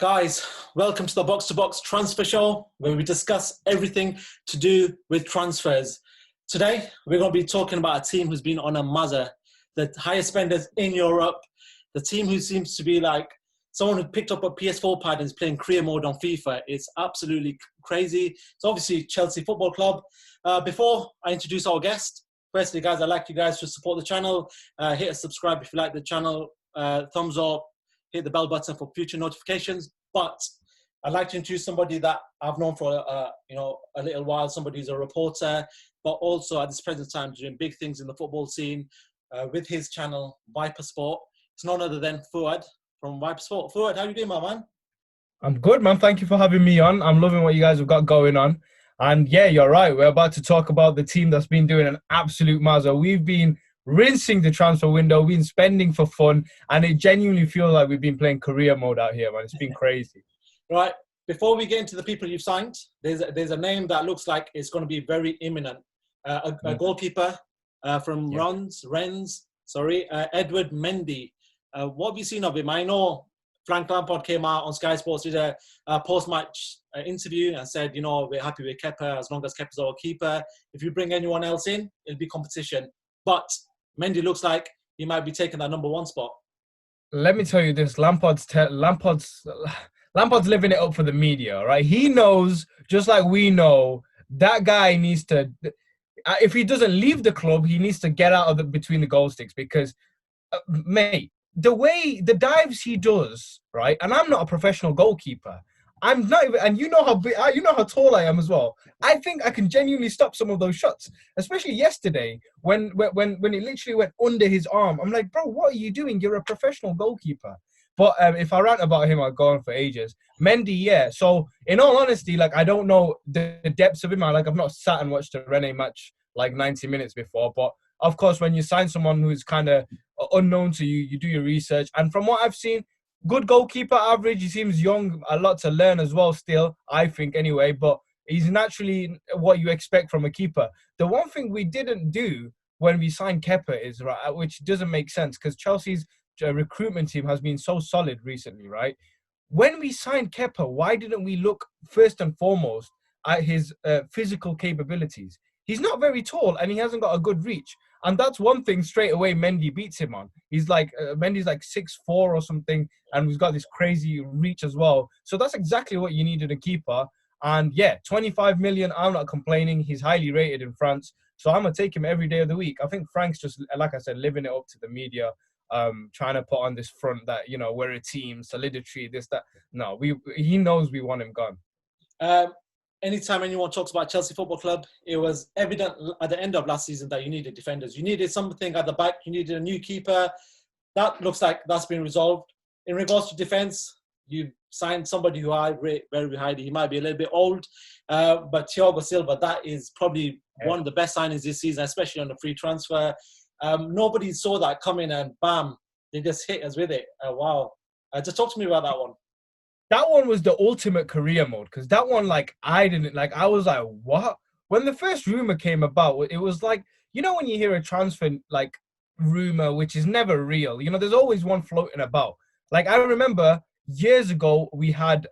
Guys, welcome to the Box to Box Transfer Show, where we discuss everything to do with transfers. Today, we're going to be talking about a team who's been on a muzzer, the highest spenders in Europe, the team who seems to be like someone who picked up a PS4 pad and is playing career mode on FIFA. It's absolutely crazy. It's obviously Chelsea Football Club. Before I introduce our guest, firstly, guys, I'd like you guys to support the channel. Hit a subscribe if you like the channel, thumbs up, hit the bell button for future notifications. But I'd like to introduce somebody that I've known for a little while, somebody who's a reporter, but also at this present time doing big things in the football scene with his channel, Viper Sport. It's none other than Fuad from Viper Sport. Fuad, how you doing, my man? I'm good, man. Thank you for having me on. I'm loving what you guys have got going on. And yeah, you're right. We're about to talk about the team that's been doing an absolute mazza. We've been rinsing the transfer window, been spending for fun, and it genuinely feels like we've been playing career mode out here, man. It's been crazy. Right. Before we get into the people you've signed, there's a name that looks like it's going to be very imminent. A goalkeeper from Rennes, Eduoard Mendy. What have you seen of him? I know Frank Lampard came out on Sky Sports, did a post-match interview and said, we're happy with Kepa as long as Kepa's our keeper. If you bring anyone else in, it'll be competition. But Mendy looks like he might be taking that number one spot. Let me tell you this: Lampard's living it up for the media, right? He knows, just like we know, that guy needs to. If he doesn't leave the club, he needs to get out of between the goal sticks because, mate, the dives he does, right? And I'm not a professional goalkeeper. I'm not even, and you know how tall I am as well. I think I can genuinely stop some of those shots, especially yesterday when it literally went under his arm. I'm like, bro, what are you doing? You're a professional goalkeeper. But if I rant about him, I'll go on for ages. Mendy, yeah. So in all honesty, like I don't know the depths of him. I've not sat and watched a Rennes match like 90 minutes before. But of course, when you sign someone who's kind of unknown to you, you do your research. And from what I've seen, good goalkeeper, average. He seems young, a lot to learn as well still, I think anyway. But he's naturally what you expect from a keeper. The one thing we didn't do when we signed Kepa is, right, which doesn't make sense because Chelsea's recruitment team has been so solid recently, right? When we signed Kepa, why didn't we look first and foremost at his physical capabilities? He's not very tall and he hasn't got a good reach. And that's one thing straight away Mendy beats him on. He's like, Mendy's like 6'4" or something, and he's got this crazy reach as well. So that's exactly what you need in a keeper. And yeah, 25 million, I'm not complaining. He's highly rated in France. So I'm going to take him every day of the week. I think Frank's just, like I said, living it up to the media, trying to put on this front that, we're a team, solidity, this, that. No, he knows we want him gone. Anytime anyone talks about Chelsea Football Club, it was evident at the end of last season that you needed defenders. You needed something at the back. You needed a new keeper. That looks like that's been resolved. In regards to defence, you've signed somebody who I rate very highly. He might be a little bit old, but Thiago Silva, that is probably one of the best signings this season, especially on the free transfer. Nobody saw that coming and bam, they just hit us with it. Wow. Just talk to me about that one. That one was the ultimate career mode because that one, I was like, what? When the first rumor came about, it was like, when you hear a transfer, like, rumor, which is never real, there's always one floating about. Like, I remember years ago, we had,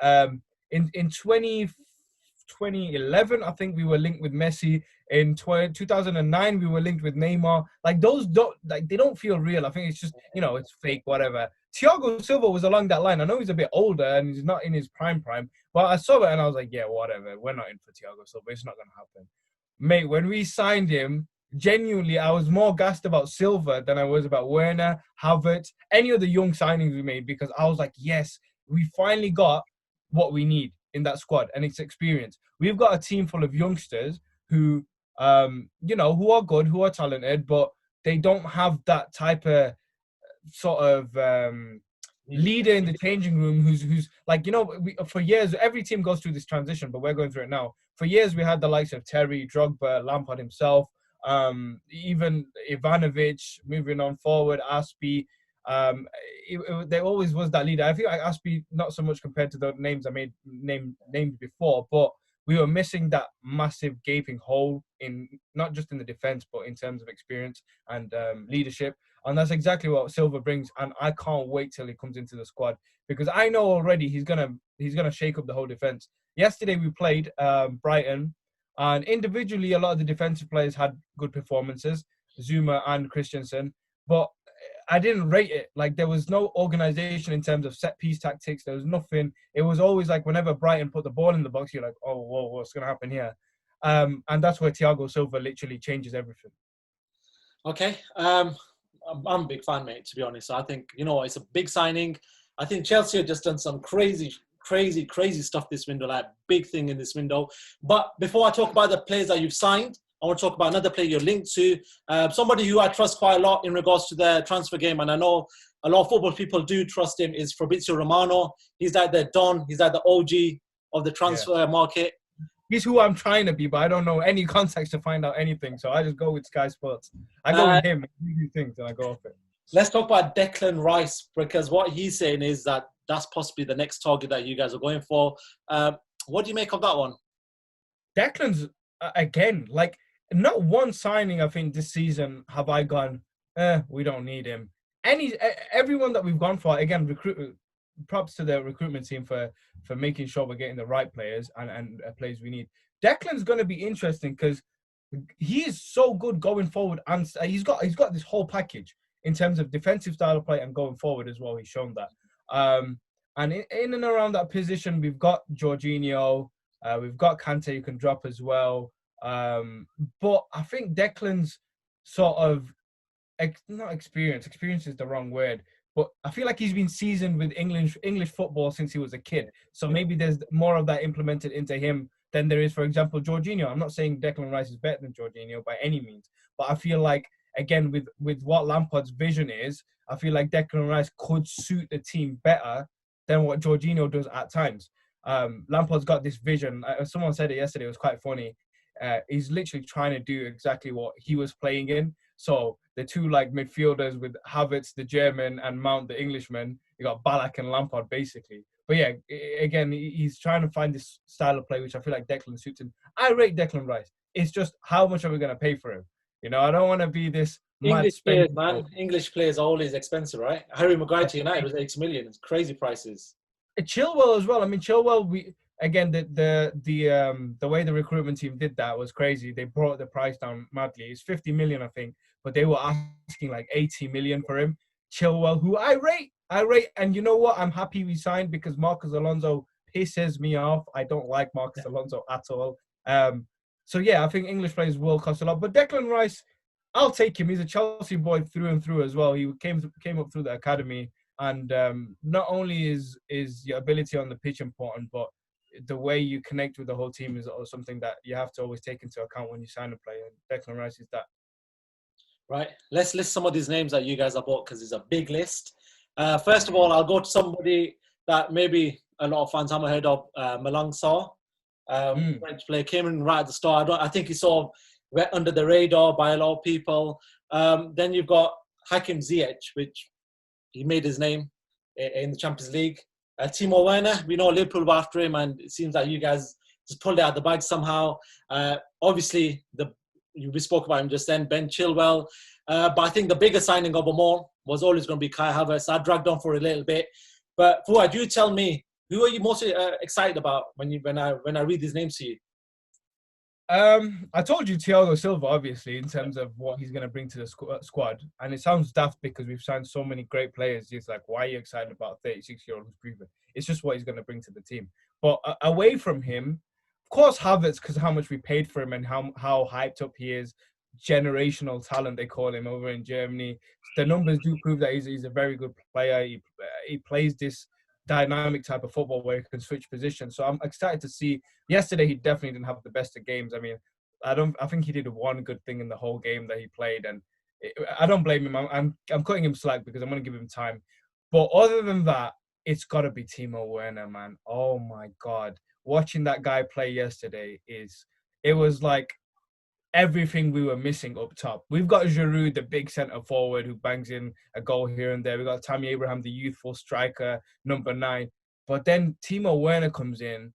in 2011, I think we were linked with Messi. In 2009, we were linked with Neymar. Like, those they don't feel real. I think it's just, it's fake, whatever. Thiago Silva was along that line. I know he's a bit older and he's not in his prime, but I saw it and I was like, yeah, whatever. We're not in for Thiago Silva. It's not going to happen. Mate, when we signed him, genuinely, I was more gassed about Silva than I was about Werner, Havertz, any of the young signings we made because I was like, yes, we finally got what we need in that squad and it's experience. We've got a team full of youngsters who, who are good, who are talented, but they don't have that type of sort of leader in the changing room who's like, for years, every team goes through this transition, but we're going through it now. For years, we had the likes of Terry, Drogba, Lampard himself, even Ivanovic, moving on forward, Aspie. There always was that leader. I feel like Aspie, not so much compared to the names I named before, but we were missing that massive gaping hole in not just in the defense, but in terms of experience and leadership. And that's exactly what Silva brings. And I can't wait till he comes into the squad because I know already he's gonna shake up the whole defense. Yesterday we played Brighton, and individually a lot of the defensive players had good performances, Zuma and Christensen, but I didn't rate it. Like, there was no organization in terms of set piece tactics. There was nothing. It was always like whenever Brighton put the ball in the box, you're like, oh, whoa, what's going to happen here? And that's where Thiago Silva literally changes everything. Okay. I'm a big fan, mate, to be honest. I think, it's a big signing. I think Chelsea have just done some crazy stuff this window, like big thing in this window. But before I talk about the players that you've signed, I want to talk about another player you're linked to, somebody who I trust quite a lot in regards to the transfer game, and I know a lot of football people do trust him, is Fabrizio Romano. He's like the Don, he's like the OG of the transfer market. He's who I'm trying to be, but I don't know any context to find out anything, so I just go with Sky Sports. I go with him, he do things, and I go off it. Let's talk about Declan Rice, because what he's saying is that that's possibly the next target that you guys are going for. What do you make of that one? Declan's, again, like, not one signing, I think, this season have I gone, we don't need him. Everyone that we've gone for, again, props to the recruitment team for making sure we're getting the right players and players we need. Declan's going to be interesting because he is so good going forward, and he's got this whole package in terms of defensive style of play and going forward as well. He's shown that. And in and around that position, we've got Jorginho, we've got Kante who can drop as well. But I think Declan's sort of not experience is the wrong word, but I feel like he's been seasoned with English football since he was a kid. So maybe there's more of that implemented into him than there is, for example, Jorginho. I'm not saying Declan Rice is better than Jorginho by any means, but I feel like, again, with what Lampard's vision is, I feel like Declan Rice could suit the team better than what Jorginho does at times. Lampard's got this vision. Someone said it yesterday. It was quite funny. He's literally trying to do exactly what he was playing in. So the two like midfielders with Havertz, the German, and Mount, the Englishman, you got Ballack and Lampard basically. But yeah, again, he's trying to find this style of play, which I feel like Declan suits him. I rate Declan Rice. It's just how much are we going to pay for him? I don't want to be this English players, man. English players are always expensive, right? Harry Maguire to United was 8 million. It's crazy prices. Chilwell as well. I mean, Chilwell, again, the way the recruitment team did that was crazy. They brought the price down madly. It's 50 million, I think, but they were asking like 80 million for him. Chilwell, who I rate, and you know what? I'm happy we signed because Marcos Alonso pisses me off. I don't like Marcos Alonso at all. So yeah, I think English players will cost a lot. But Declan Rice, I'll take him. He's a Chelsea boy through and through as well. He came up through the academy. And not only is your ability on the pitch important, but the way you connect with the whole team is something that you have to always take into account when you sign a player. And Declan Rice is that. Right. Let's list some of these names that you guys have bought because it's a big list. First of all, I'll go to somebody that maybe a lot of fans haven't heard of, Malang Sarr. French player, came in right at the start. I think he sort of went under the radar by a lot of people. Then you've got Hakim Ziyech, which he made his name in the Champions League. Timo Werner, we know Liverpool were after him, and it seems like you guys just pulled it out of the bag somehow. Obviously, we spoke about him just then, Ben Chilwell. But I think the biggest signing of them all was always going to be Kai Havertz. I dragged on for a little bit. But Fuad, you tell me, who are you most excited about when I read these names to you? I told you Thiago Silva, obviously, in terms of what he's going to bring to the squad. And it sounds daft because we've signed so many great players. It's like, why are you excited about a 36-year-old who's proven? It's just what he's going to bring to the team. But away from him, of course, Havertz, because of how much we paid for him and how hyped up he is. Generational talent, they call him over in Germany. The numbers do prove that he's a very good player. He plays this dynamic type of football where he can switch positions. So I'm excited to see. Yesterday, he definitely didn't have the best of games. I mean, I think he did one good thing in the whole game that he played, and I don't blame him. I'm cutting him slack because I'm going to give him time. But other than that, it's got to be Timo Werner, man. Oh my God, watching that guy play yesterday it was like everything we were missing up top. We've got Giroud, the big centre forward who bangs in a goal here and there. We've got Tammy Abraham, the youthful striker, number 9. But then Timo Werner comes in.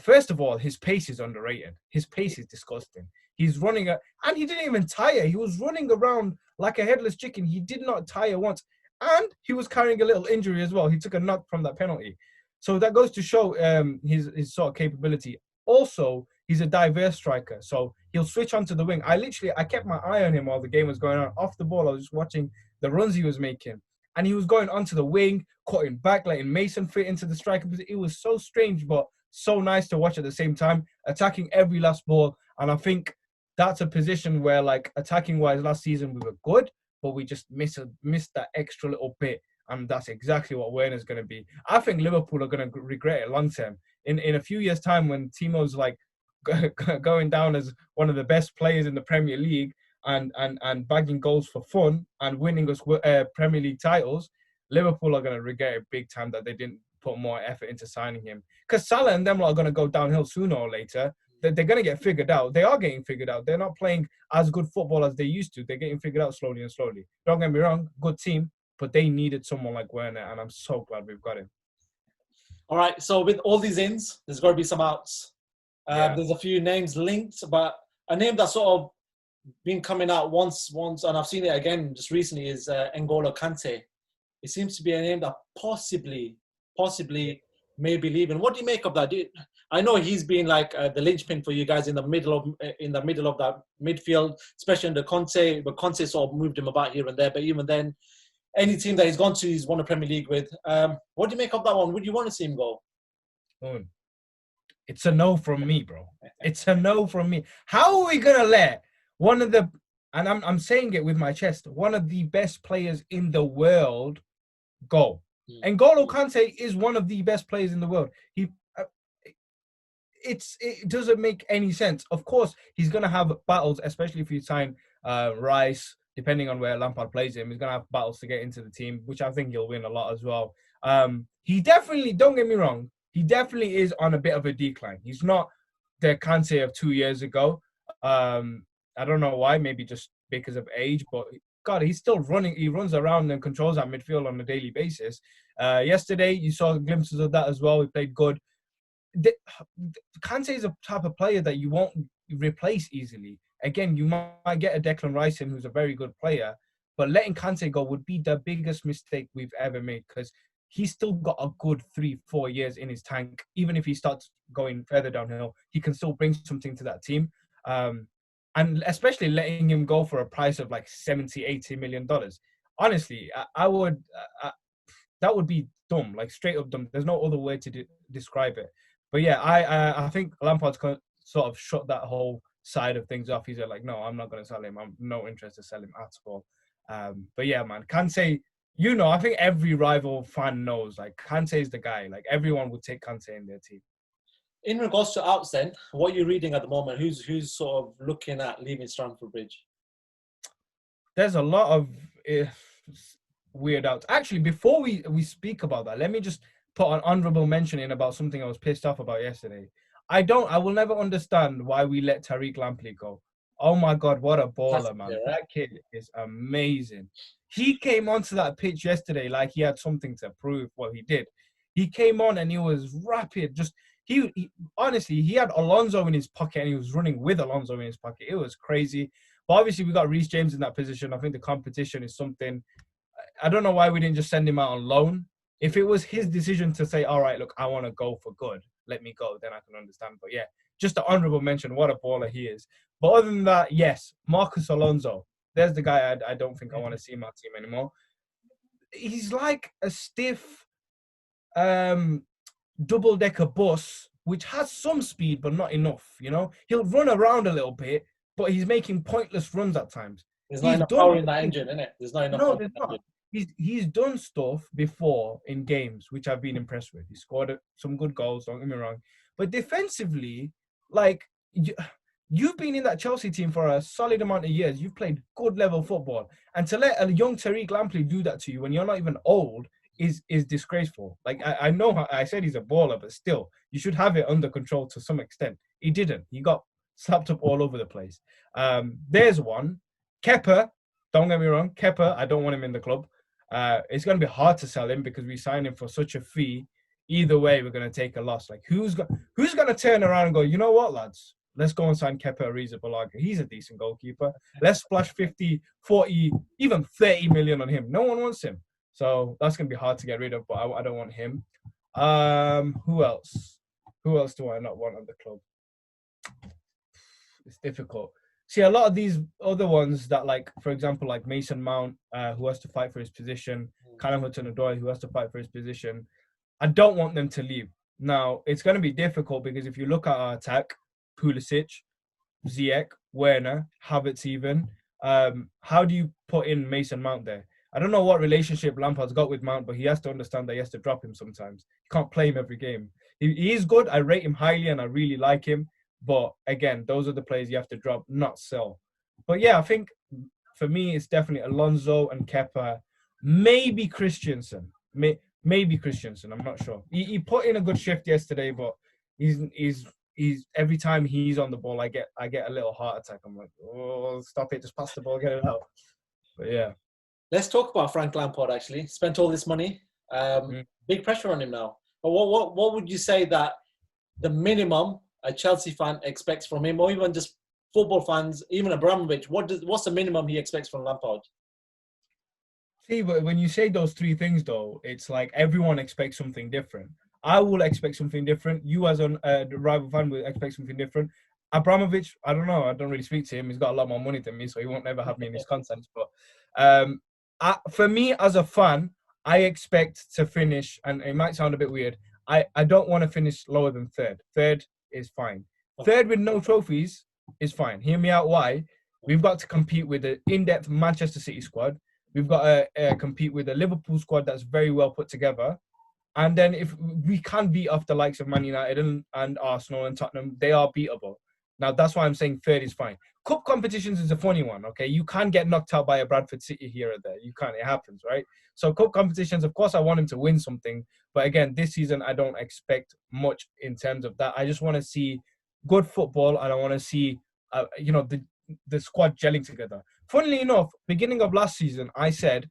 first of all, his pace is underrated. His pace is disgusting. He's running and he didn't even tire. He was running around like a headless chicken. He did not tire once. And he was carrying a little injury as well. He took a knock from that penalty. So that goes to show his sort of capability. Also, he's a diverse striker. So he'll switch onto the wing. I kept my eye on him while the game was going on. Off the ball, I was just watching the runs he was making. And he was going onto the wing, cutting back, letting Mason fit into the striker. It was so strange, but so nice to watch at the same time, attacking every last ball. And I think that's a position where, like, attacking-wise, last season we were good, but we just missed that extra little bit. And that's exactly what Werner's going to be. I think Liverpool are going to regret it long term. In a few years' time, when Timo's like going down as one of the best players in the Premier League and bagging goals for fun and winning us Premier League titles, Liverpool are going to regret it big time that they didn't put more effort into signing him. Because Salah and them are going to go downhill sooner or later. They're going to get figured out. They are getting figured out. They're not playing as good football as they used to. They're getting figured out slowly and slowly. Don't get me wrong, good team, but they needed someone like Werner, and I'm so glad we've got him. All right, so with all these ins, there's got to be some outs. There's a few names linked, but a name that's sort of been coming out once, and I've seen it again just recently, is N'Golo Kante. It seems to be a name that possibly may be leaving. What do you make of that? I know he's been like the linchpin for you guys in the middle of that midfield, especially under Conte. But Conte sort of moved him about here and there. But even then, any team that he's gone to, he's won a Premier League with. What do you make of that one? Would you want to see him go? It's a no from me, bro. It's a no from me. How are we gonna let one of the, and I'm saying it with my chest, one of the best players in the world go? N'Golo Kante is one of the best players in the world. It doesn't make any sense. Of course, he's gonna have battles, especially if you sign Rice. Depending on where Lampard plays him, he's gonna have battles to get into the team, which I think he'll win a lot as well. He definitely, don't get me wrong, he definitely is on a bit of a decline. He's not the Kante of 2 years ago. I don't know why, maybe just because of age, but God, he's still running. He runs around and controls that midfield on a daily basis. Yesterday, you saw glimpses of that as well. He played good. Kante is a type of player that you won't replace easily. Again, you might get a Declan Rice in who's a very good player, but letting Kante go would be the biggest mistake we've ever made because he's still got a good 3-4 years in his tank. Even if he starts going further downhill, he can still bring something to that team. And especially letting him go for a price of like $70-80 million. Honestly, I would, that would be dumb, like straight up dumb. There's no other way to describe it. But yeah, I think Lampard's sort of shut that whole side of things off. He's like, no, I'm not going to sell him. I'm no interest to sell him at all. But yeah, man, Kante, I think every rival fan knows, like, Kante is the guy. Like, everyone would take Kante in their team. In regards to outs then, what are you reading at the moment? Who's sort of looking at leaving Stamford Bridge? There's a lot of weird outs. Actually, before we speak about that, let me just put an honourable mention in about something I was pissed off about yesterday. I will never understand why we let Tariq Lamptey go. Oh my God, what a baller, man. That kid is amazing. He came onto that pitch yesterday like he had something to prove. Well, he did. He came on and he was rapid. He honestly, he had Alonso in his pocket and he was running with Alonso in his pocket. It was crazy. But obviously, we got Reece James in that position. I think the competition is something. I don't know why we didn't just send him out on loan. If it was his decision to say, all right, look, I want to go for good, let me go, then I can understand. But yeah, just an honourable mention. What a baller he is. But other than that, yes, Marcus Alonso. There's the guy I don't think I want to see in my team anymore. He's like a stiff double-decker bus, which has some speed, but not enough, He'll run around a little bit, but he's making pointless runs at times. There's not enough power in that engine, isn't it? There's not enough power in that engine. He's done stuff before in games, which I've been impressed with. He scored some good goals, don't get me wrong. But defensively, like, you've been in that Chelsea team for a solid amount of years. You've played good level football. And to let a young Tariq Lamptey do that to you when you're not even old is disgraceful. Like, I know I said he's a baller, but still, you should have it under control to some extent. He didn't. He got slapped up all over the place. There's one. Kepa, don't get me wrong. Kepa, I don't want him in the club. It's going to be hard to sell him because we signed him for such a fee. either way, we're going to take a loss. Like, who's going to turn around and go, you know what, lads? Let's go and sign Kepa Arrizabalaga. He's a decent goalkeeper. Let's splash 50, 40, even 30 million on him. No one wants him. So that's going to be hard to get rid of, but I don't want him. Who else? Who else do I not want on the club? It's difficult. See, a lot of these other ones that, like, for example, like Mason Mount, who has to fight for his position, Callum Hudson-Odoi, who has to fight for his position. I don't want them to leave. Now, it's going to be difficult because if you look at our attack, Pulisic, Ziyech, Werner, Havertz even, how do you put in Mason Mount there? I don't know what relationship Lampard's got with Mount, but he has to understand that he has to drop him sometimes. You can't play him every game. He is good. I rate him highly and I really like him. But again, those are the players you have to drop, not sell. But yeah, I think for me, it's definitely Alonso and Kepa. Maybe Christensen. Maybe Christensen. I'm not sure. He put in a good shift yesterday, but he's every time he's on the ball, I get a little heart attack. I'm like, oh, stop it. Just pass the ball, get it out. But yeah. Let's talk about Frank Lampard, actually. Spent all this money. Big pressure on him now. But what would you say that the minimum a Chelsea fan expects from him, or even just football fans, even Abramovich, what's the minimum he expects from Lampard? See, but when you say those three things, though, it's like everyone expects something different. I will expect something different. You, as a rival fan, will expect something different. Abramovich, I don't know. I don't really speak to him. He's got a lot more money than me, so he won't ever have me in his contents. But for me, as a fan, I expect to finish, and it might sound a bit weird, I don't want to finish lower than third. Third is fine. Third with no trophies is fine. Hear me out why. We've got to compete with the in-depth Manchester City squad. We've got to compete with a Liverpool squad that's very well put together. And then if we can beat off the likes of Man United and Arsenal and Tottenham, they are beatable. Now, that's why I'm saying third is fine. Cup competitions is a funny one, okay? You can get knocked out by a Bradford City here or there. You can. It happens, right? So cup competitions, of course, I want him to win something. But again, this season, I don't expect much in terms of that. I just want to see good football, and I want to see, the squad gelling together. Funnily enough, beginning of last season, I said,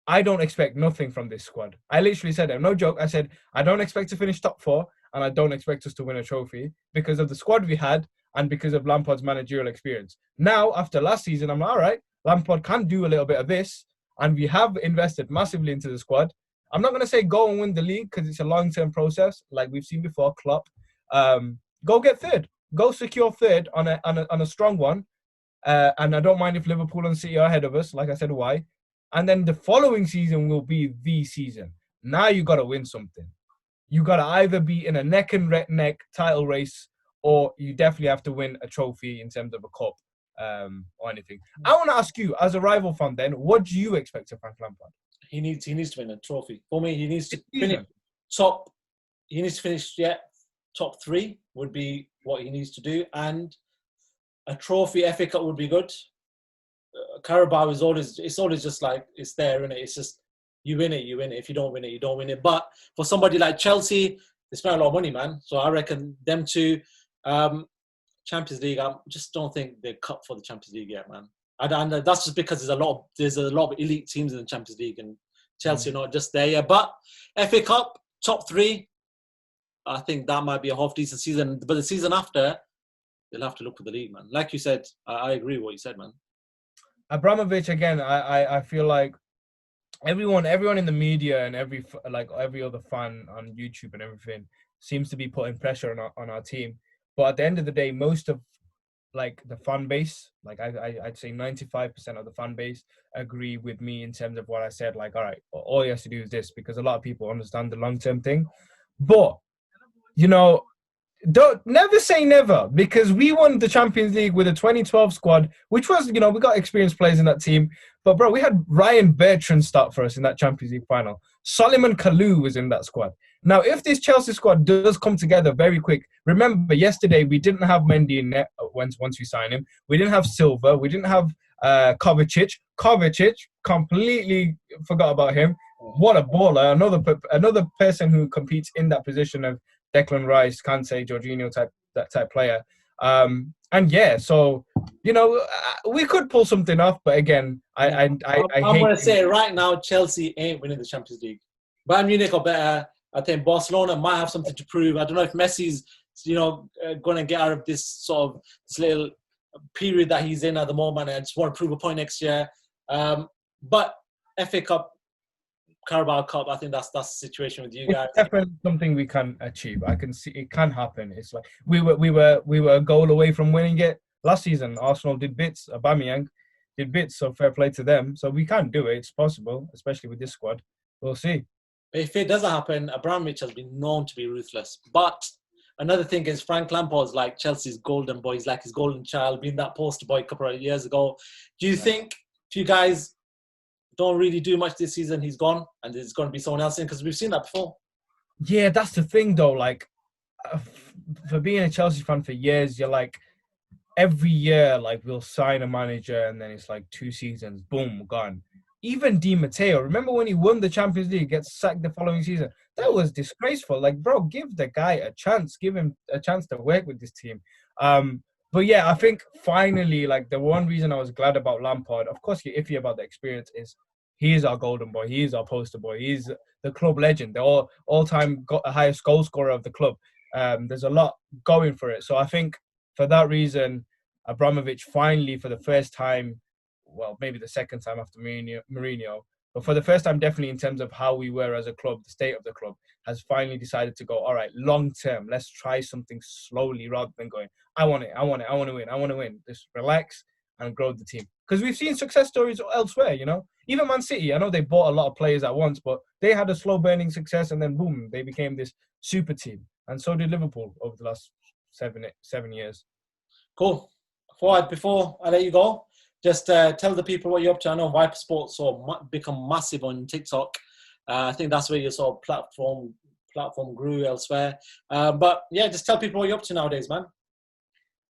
I don't expect nothing from this squad. I literally said that. No joke. I said, I don't expect to finish top 4, and I don't expect us to win a trophy because of the squad we had and because of Lampard's managerial experience. Now, after last season, I'm like, all right, Lampard can do a little bit of this, and we have invested massively into the squad. I'm not going to say go and win the league because it's a long-term process, like we've seen before, Klopp. Go get third. Go secure third on a strong one. And I don't mind if Liverpool and City are ahead of us, like I said, why. And then the following season will be the season. Now you got to win something. You got to either be in a neck and neck title race, or you definitely have to win a trophy in terms of a cup or anything. I want to ask you, as a rival fan, then, what do you expect of Frank Lampard? He needs to win a trophy. For me, he needs to finish top. He needs to finish top 3 would be what he needs to do, and a trophy, FA Cup would be good. Carabao is always just like, it's there, isn't it? It's just, you win it. If you don't win it, you don't win it. But for somebody like Chelsea, they spend a lot of money, man. So I reckon them two, Champions League, I just don't think they're cut for the Champions League yet, man. And that's just because there's a lot of elite teams in the Champions League, and Chelsea are not just there yet. But FA Cup, top 3, I think that might be a half decent season. But the season after, they'll have to look for the league, man. Like you said, I agree with what you said, man. Abramovich, again, I feel like everyone in the media and every other fan on YouTube and everything seems to be putting pressure on our team. But at the end of the day, most of like the fan base, like I'd say 95% of the fan base agree with me in terms of what I said. Like, all right, all he has to do is this, because a lot of people understand the long-term thing. But, never say never, because we won the Champions League with a 2012 squad, which was, we got experienced players in that team. But, bro, we had Ryan Bertrand start for us in that Champions League final. Solomon Kalou was in that squad. Now, if this Chelsea squad does come together very quick, remember yesterday we didn't have Mendy in net once we signed him. We didn't have Silva. We didn't have Kovacic. Kovacic, completely forgot about him. What a baller. Another person who competes in that position of Declan Rice, Kante, Jorginho type player. So, we could pull something off, but again, I'm going to say right now, Chelsea ain't winning the Champions League. Bayern Munich are better. I think Barcelona might have something to prove. I don't know if Messi's, going to get out of this this little period that he's in at the moment. I just want to prove a point next year. But FA Cup, Carabao Cup, I think that's the situation with you guys. It's definitely something we can achieve. I can see it can happen. It's like we were a goal away from winning it last season. Arsenal did bits. Aubameyang did bits. So fair play to them. So we can do it. It's possible, especially with this squad. We'll see. If it doesn't happen, Abramovich has been known to be ruthless. But another thing is Frank Lampard's like Chelsea's golden boy. He's like his golden child, being that poster boy a couple of years ago. Do you think if you guys don't really do much this season, he's gone and there's going to be someone else in? Because we've seen that before. Yeah, that's the thing though. Like, for being a Chelsea fan for years, you're like, every year, like, we'll sign a manager and then it's like 2 seasons, boom, gone. Even Di Matteo, remember when he won the Champions League, gets sacked the following season? That was disgraceful. Like, bro, give the guy a chance. Give him a chance to work with this team. But yeah, I think finally, like, the one reason I was glad about Lampard, of course, you're iffy about the experience, is he is our golden boy. He is our poster boy. He's the club legend, the all-time highest goal scorer of the club. There's a lot going for it. So I think for that reason, Abramovich finally, for the first time, well, maybe the second time after Mourinho, but for the first time, definitely in terms of how we were as a club, the state of the club, has finally decided to go, all right, long term, let's try something slowly rather than going, I want to win. Just relax and grow the team. Because we've seen success stories elsewhere, Even Man City, I know they bought a lot of players at once, but they had a slow burning success and then boom, they became this super team. And so did Liverpool over the last 7 years. Cool. Fuad, before I let you go, just tell the people what you're up to. I know Viper Sports become massive on TikTok. I think that's where your sort of platform grew elsewhere. But yeah, just tell people what you're up to nowadays, man.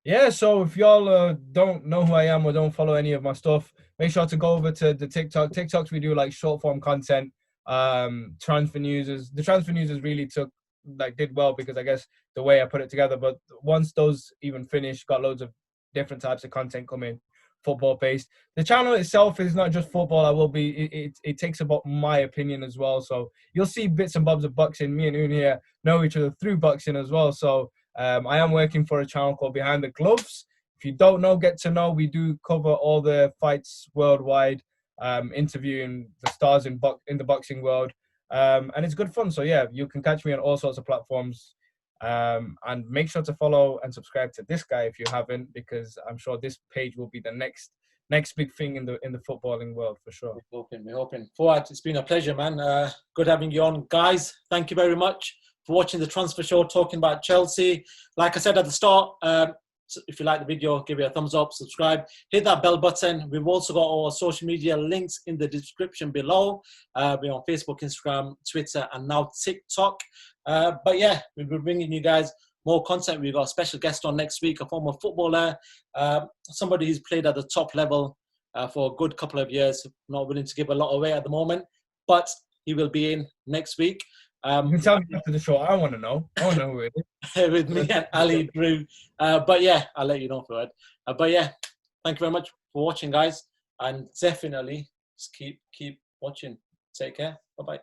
Yeah, so if y'all don't know who I am or don't follow any of my stuff, make sure to go over to the TikTok. TikToks, we do like short form content. Transfer news really did well because I guess the way I put it together. But once those even finished, got loads of different types of content coming, football based. The channel itself is not just football. It takes about my opinion as well. So you'll see bits and bobs of boxing. Me and Ouney here know each other through boxing as well. So I am working for a channel called Behind the Gloves. If you don't know, get to know. We do cover all the fights worldwide, interviewing the stars in the boxing world. And it's good fun. So yeah, you can catch me on all sorts of platforms. And make sure to follow and subscribe to this guy if you haven't, because I'm sure this page will be the next big thing in the footballing world for sure. We're hoping. Fuad, it's been a pleasure, man. Good having you on. Guys, thank you very much for watching the Transfer Show, talking about Chelsea. Like I said at the start, so if you like the video, give it a thumbs up, subscribe, hit that bell button. We've also got our social media links in the description below. We're on Facebook, Instagram, Twitter, and now TikTok. But yeah, we'll be bringing you guys more content. We've got a special guest on next week, a former footballer, somebody who's played at the top level for a good couple of years. Not willing to give a lot away at the moment, but he will be in next week. You can tell me after the show. I want to know who it is. With me and Ali Drew. But yeah, I'll let you know for it. But yeah, thank you very much for watching, guys. And definitely just keep watching. Take care. Bye-bye.